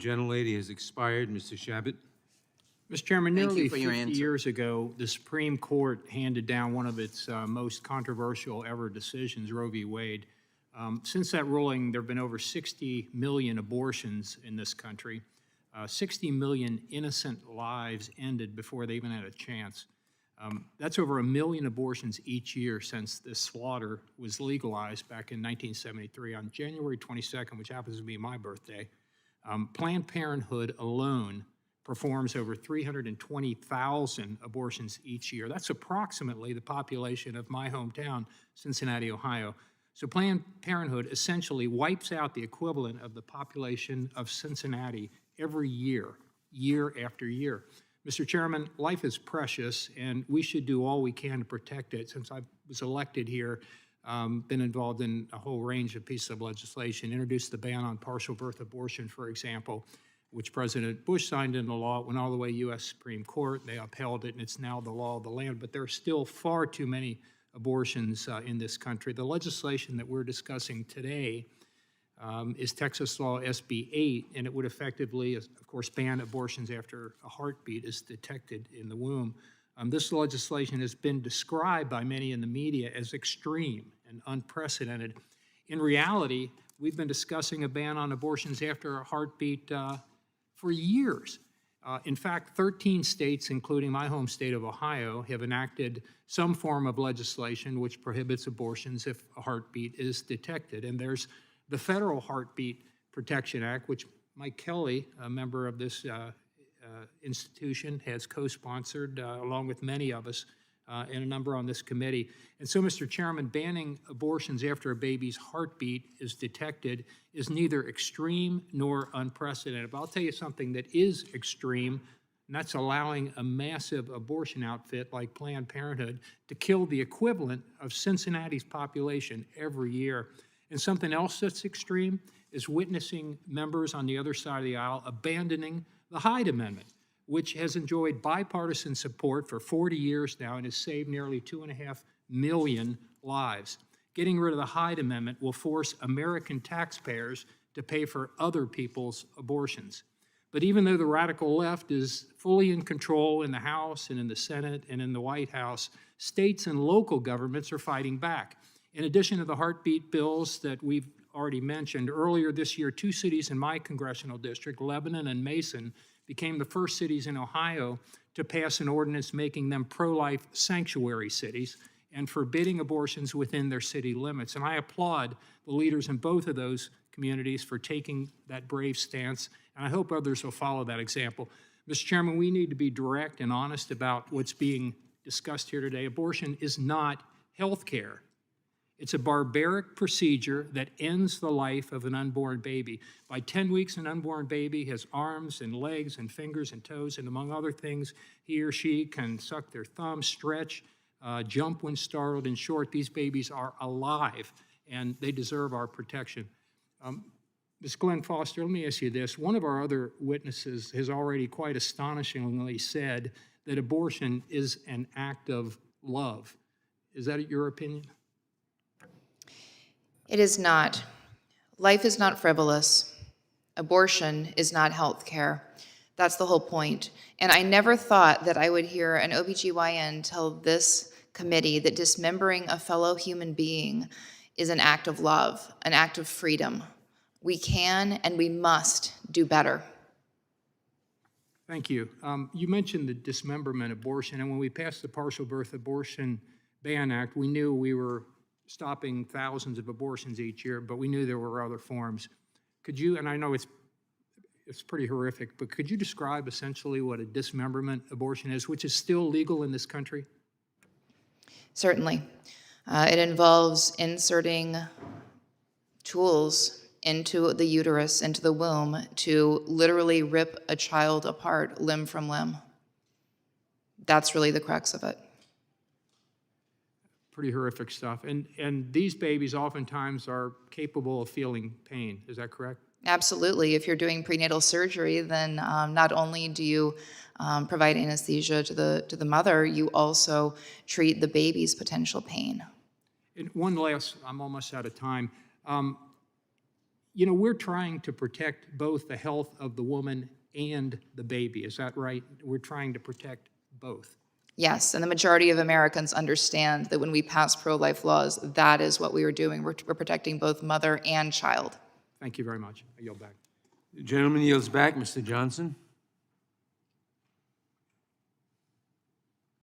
Gentlelady has expired. Mr. Chabot. Mr. Chairman, Thank you nearly for your 50 answer. years ago, the Supreme Court handed down one of its most controversial ever decisions, Roe v. Wade. Since that ruling, there have been over 60 million abortions in this country. 60 million innocent lives ended before they even had a chance. That's over 1 million abortions each year since this slaughter was legalized back in 1973 on January 22nd, which happens to be my birthday. Planned Parenthood alone performs over 320,000 abortions each year. That's approximately the population of my hometown, Cincinnati, Ohio. So Planned Parenthood essentially wipes out the equivalent of the population of Cincinnati every year, year after year. Mr. Chairman, life is precious, and we should do all we can to protect it. Since I was elected here, been involved in a whole range of pieces of legislation, introduced the ban on partial birth abortion, for example, which President Bush signed into law. It went all the way U.S. Supreme Court. They upheld it, and it's now the law of the land. But there are still far too many abortions in this country. The legislation that we're discussing today is Texas Law SB 8, and it would effectively, of course, ban abortions after a heartbeat is detected in the womb. This legislation has been described by many in the media as extreme and unprecedented. In reality, we've been discussing a ban on abortions after a heartbeat for years. In fact, 13 states, including my home state of Ohio, have enacted some form of legislation which prohibits abortions if a heartbeat is detected. And there's the Federal Heartbeat Protection Act, which Mike Kelly, a member of this institution, has co-sponsored, along with many of us, and a number on this committee. And so, Mr. Chairman, banning abortions after a baby's heartbeat is detected is neither extreme nor unprecedented. But I'll tell you something that is extreme, and that's allowing a massive abortion outfit like Planned Parenthood to kill the equivalent of Cincinnati's population every year. And something else that's extreme is witnessing members on the other side of the aisle abandoning the Hyde Amendment, which has enjoyed bipartisan support for 40 years now and has saved nearly 2.5 million lives. Getting rid of the Hyde Amendment will force American taxpayers to pay for other people's abortions. But even though the radical left is fully in control in the House and in the Senate and in the White House, states and local governments are fighting back. In addition to the heartbeat bills that we've already mentioned, earlier this year, 2 cities in my congressional district, Lebanon and Mason, became the first cities in Ohio to pass an ordinance making them pro-life sanctuary cities and forbidding abortions within their city limits. And I applaud the leaders in both of those communities for taking that brave stance, and I hope others will follow that example. Mr. Chairman, we need to be direct and honest about what's being discussed here today. Abortion is not health care. It's a barbaric procedure that ends the life of an unborn baby. By 10 weeks, an unborn baby has arms and legs and fingers and toes, and among other things, he or she can suck their thumb, stretch, jump when startled. In short, these babies are alive, and they deserve our protection. Ms. Glenn Foster, let me ask you this. One of our other witnesses has already quite astonishingly said that abortion is an act of love. Is that your opinion? It is not. Life is not frivolous. Abortion is not health care. That's the whole point. And I never thought that I would hear an OBGYN tell this committee that dismembering a fellow human being is an act of love, an act of freedom. We can and we must do better. Thank you. You mentioned the dismemberment abortion, and when we passed the Partial Birth Abortion Ban Act, we knew we were stopping thousands of abortions each year, but we knew there were other forms. Could you, and I know it's pretty horrific, but could you describe essentially what a dismemberment abortion is, which is still legal in this country? Certainly. It involves inserting tools into the uterus, into the womb, to literally rip a child apart limb from limb. That's really the crux of it. Pretty horrific stuff. And these babies oftentimes are capable of feeling pain. Is that correct? Absolutely. If you're doing prenatal surgery, then not only do you provide anesthesia to the mother, you also treat the baby's potential pain. And one last, I'm almost out of time. You know, we're trying to protect both the health of the woman and the baby. Is that right? We're trying to protect both. Yes, and the majority of Americans understand that when we pass pro-life laws, that is what we are doing. We're protecting both mother and child. Thank you very much. I yield back. The gentleman yields back. Mr. Johnson?